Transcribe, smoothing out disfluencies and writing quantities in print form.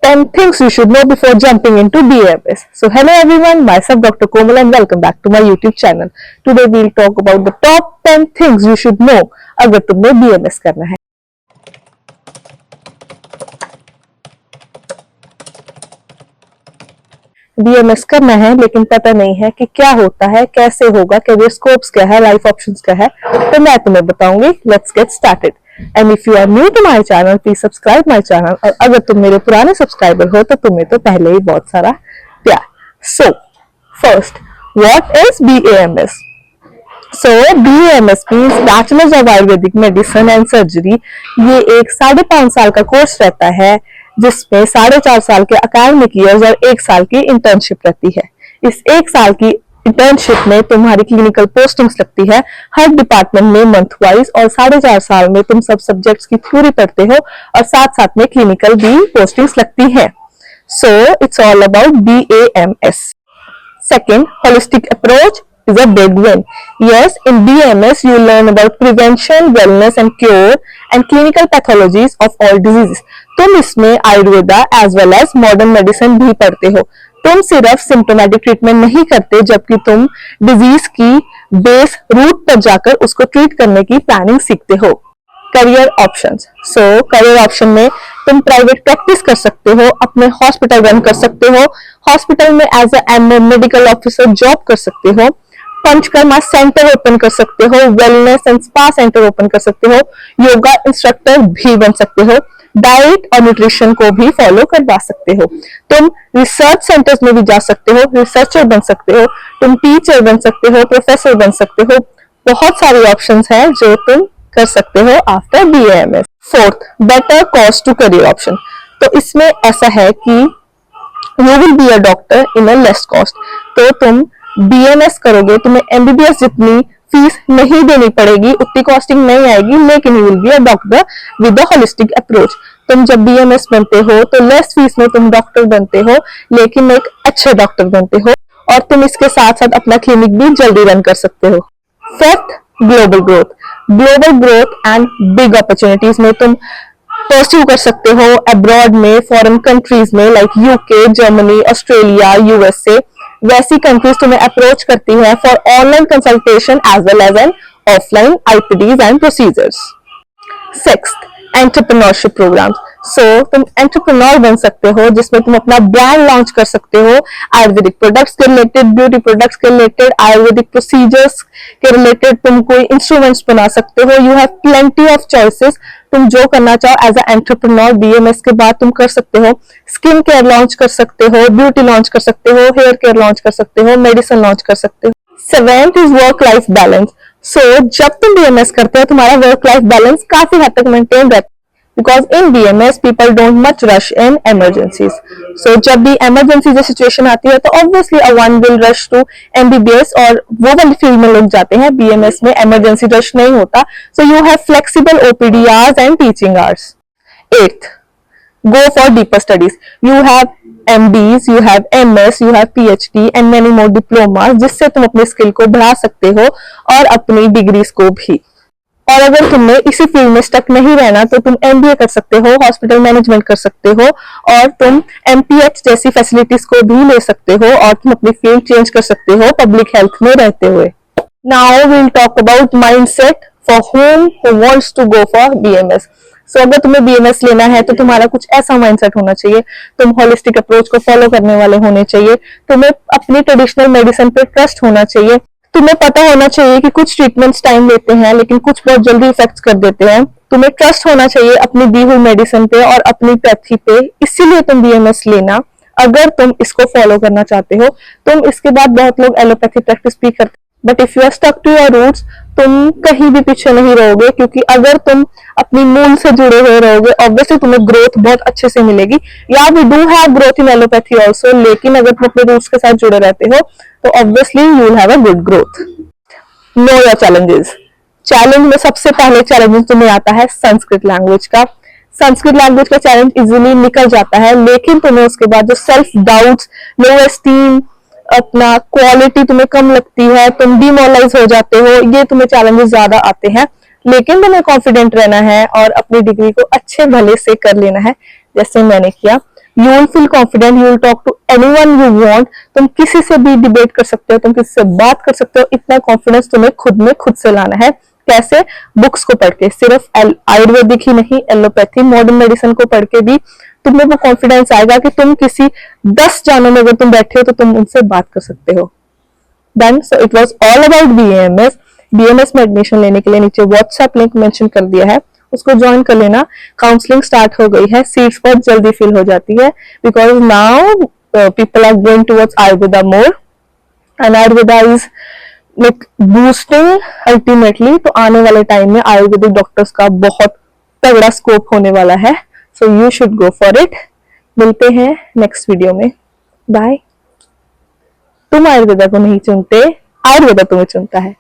10 things you should know before jumping into BAMS. So hello everyone, myself Dr. Komal and welcome back to my YouTube channel. Today we'll talk about the top 10 things you should know अगर तुम्हें BAMS करना है. BAMS करना है लेकिन पता नहीं है कि क्या होता है, कैसे होगा, कैरियर स्कोप्स क्या है, लाइफ ऑप्शंस क्या है, तो मैं तुम्हें बताऊंगी. Let's get started. And if you are new to my channel please subscribe my channel. और अगर तुम मेरे पुराने सब्सक्राइबर हो तो तुम्हें तो पहले ही बहुत सारा प्यार. So first, what is BAMS? So BAMS means bachelors of Ayurvedic medicine and surgery. ये एक 5.5 साल का कोर्स रहता है जिसमें 4.5 साल के अकेडमिक ईयर्स और 1 साल की इंटर्नशिप रहती है. इस 1 साल की इंटर्नशिप में तुम्हारी क्लिनिकल पोस्टिंग्स लगती है हर डिपार्टमेंट में मंथ वाइज, और 4.5 साल में तुम सब सब्जेक्ट्स की थ्योरी पढ़ते हो और साथ साथ में क्लिनिकल भी पोस्टिंग्स लगती है. So it's all about BAMS. Second, holistic approach is a big win. Yes, in BAMS you learn about prevention, wellness and cure and clinical pathologies of all diseases. तुम इसमें Ayurveda as well as modern medicine भी पढ़ते हो. तुम सिर्फ symptomatic treatment नहीं करते, जबकि तुम डिजीज की बेस रूट पर जाकर उसको ट्रीट करने की प्लानिंग सीखते हो. Career options. सो करियर ऑप्शन में तुम प्राइवेट प्रैक्टिस कर सकते हो, अपने हॉस्पिटल रन कर सकते हो, हॉस्पिटल में as a medical officer job कर सकते हो, पंचकर्मा सेंटर ओपन कर सकते हो, wellness and spa centre open कर सकते हो, योगा इंस्ट्रक्टर भी बन सकते हो, डाइट और न्यूट्रिशन को भी फॉलो करवा सकते हो. तुम रिसर्च सेंटर्स में भी जा सकते हो, रिसर्चर बन सकते हो, तुम टीचर बन सकते हो, प्रोफेसर बन सकते हो. बहुत सारी ऑप्शंस हैं जो तुम कर सकते हो after BAMS. Fourth, better cost to career option. तो इसमें ऐसा है कि you will be a doctor in a less cost. तो तुम BAMS करोगे, तुम्हें MBBS जितनी फीस नहीं देनी पड़ेगी, उतनी कॉस्टिंग नहीं आएगी, लेकिन you will be a doctor with a holistic approach. तुम जब BAMS बनते हो तो लेस फीस में तुम डॉक्टर बनते हो, लेकिन एक अच्छे डॉक्टर बनते हो, और तुम इसके साथ साथ अपना क्लिनिक भी जल्दी रन कर सकते हो. Fifth, global growth. Global growth and big opportunities में तुम परस्यू कर सकते हो अब्रॉड में, फॉरेन कंट्रीज में like UK, Germany, Australia, USA. वैसी कंट्रीज तुम्हें अप्रोच करती है for online consultation as well as an offline IPDs and procedures. Sixth, entrepreneurship programmes. So तुम एंटरप्रेन्योर बन सकते हो जिसमें तुम अपना ब्रांड लॉन्च कर सकते हो, आयुर्वेदिक प्रोडक्ट्स के रिलेटेड, ब्यूटी प्रोडक्ट्स के रिलेटेड, आयुर्वेदिक प्रोसीजर्स के रिलेटेड. तुम कोई इंस्ट्रूमेंट्स बना सकते हो. You have plenty of choices. तुम जो करना चाहो एज अ एंटरप्रेन्योर BAMS के बाद तुम कर सकते हो. स्किन केयर लॉन्च कर सकते हो, ब्यूटी लॉन्च कर सकते हो, हेयर केयर लॉन्च कर सकते हो, मेडिसिन लॉन्च कर सकते हो. Seventh is work life balance. So जब तुम BAMS करते हो तुम्हारा वर्क लाइफ बैलेंस काफी हद तक मेंटेन रहता है, because in BAMS people don't much rush in emergencies. So जब भी emergency जैसी situation आती है तो obviously a one will rush to MBBS, और वो वाली फील्ड में लोग जाते हैं. BAMS में emergency rush नहीं होता. So you have flexible OPD hours and teaching hours. Eighth, go for deeper studies. You have MDs, you have MS, you have PhD and many more diplomas, जिससे तुम अपने स्किल को बढ़ा सकते हो और अपनी डिग्रीज को भी. और अगर तुम्हें इसी फील्ड में स्टक नहीं रहना तो तुम MBA कर सकते हो, हॉस्पिटल मैनेजमेंट कर सकते हो, और तुम MPH जैसी फैसिलिटीज को भी ले सकते हो, और तुम अपनी फील्ड चेंज कर सकते हो पब्लिक हेल्थ में रहते हुए. Now we'll talk about mindset for home who wants to go for BAMS. So अगर तुम्हें BAMS लेना है तो तुम्हारा कुछ ऐसा माइंडसेट होना चाहिए. तुम होलिस्टिक अप्रोच को फॉलो करने वाले होने चाहिए. तुम्हें अपनी ट्रेडिशनल मेडिसिन पे ट्रस्ट होना चाहिए. तुम्हें पता होना चाहिए कि कुछ ट्रीटमेंट्स टाइम लेते हैं लेकिन कुछ बहुत जल्दी इफेक्ट कर देते हैं. तुम्हें ट्रस्ट होना चाहिए अपनी दी हुई मेडिसिन पे और अपनी पैथी पे. इसीलिए तुम BAMS लेना अगर तुम इसको फॉलो करना चाहते हो. तुम इसके बाद बहुत लोग एलोपैथी प्रैक्टिस भी करते हैं, but if you are stuck to your roots तुम कहीं भी पीछे नहीं रहोगे, क्योंकि अगर तुम अपनी मूल से जुड़े हुए रहोगे ऑब्वियसली तुम्हें ग्रोथ बहुत अच्छे से मिलेगी. या we do have growth in allopathy also, लेकिन अगर तुम अपने रूट्स के साथ जुड़े रहते हो तो obviously you will have a good growth. Know your challenges. Challenge में सबसे पहले चैलेंज तुम्हें आता है संस्कृत लैंग्वेज का. संस्कृत लैंग्वेज का चैलेंज इजीली निकल जाता है, लेकिन तुम्हें उसके बाद जो सेल्फ डाउट्स, लो एस्टीम, अपना क्वालिटी तुम्हें कम लगती है, तुम डिमोरलाइज हो जाते हो, ये तुम्हें चैलेंजेस ज्यादा आते हैं. लेकिन तुम्हें कॉन्फिडेंट रहना है और अपनी डिग्री को अच्छे भले से कर लेना है जैसे मैंने किया. You will feel confident, you will talk to anyone you want. तुम किसी से भी डिबेट कर सकते हो, तुम किसी से बात कर सकते हो। इतना कॉन्फिडेंस तुम्हें खुद में खुद से लाना है। कैसे? बुक्स को पढ़ के, सिर्फ आयुर्वेदिक ही नहीं, एलोपैथी, मॉडर्न मेडिसिन को पढ़ के भी तुम्हें वो कॉन्फिडेंस आएगा कि तुम किसी 10 जानों में अगर तुम बैठे हो तो तुम उनसे बात कर सकते हो। Done. So it was all about BMS. BMS में एडमिशन लेने के लिए नीचे व्हाट्सएप लिंक मेंशन कर दिया है, उसको ज्वाइन कर लेना। काउंसलिंग स्टार्ट हो गई है, सीट्स बहुत जल्दी फिल हो जाती है, because now people are going towards Ayurveda more and Ayurveda is like boosting ultimately. तो आने वाले टाइम में आयुर्वेदिक डॉक्टर्स का बहुत तगड़ा स्कोप होने वाला है। So you should go for it. मिलते हैं नेक्स्ट वीडियो में। बाय। तुम आयुर्वेदा को नहीं चुनते, आयुर्वेदा तुम्हें चुनता है।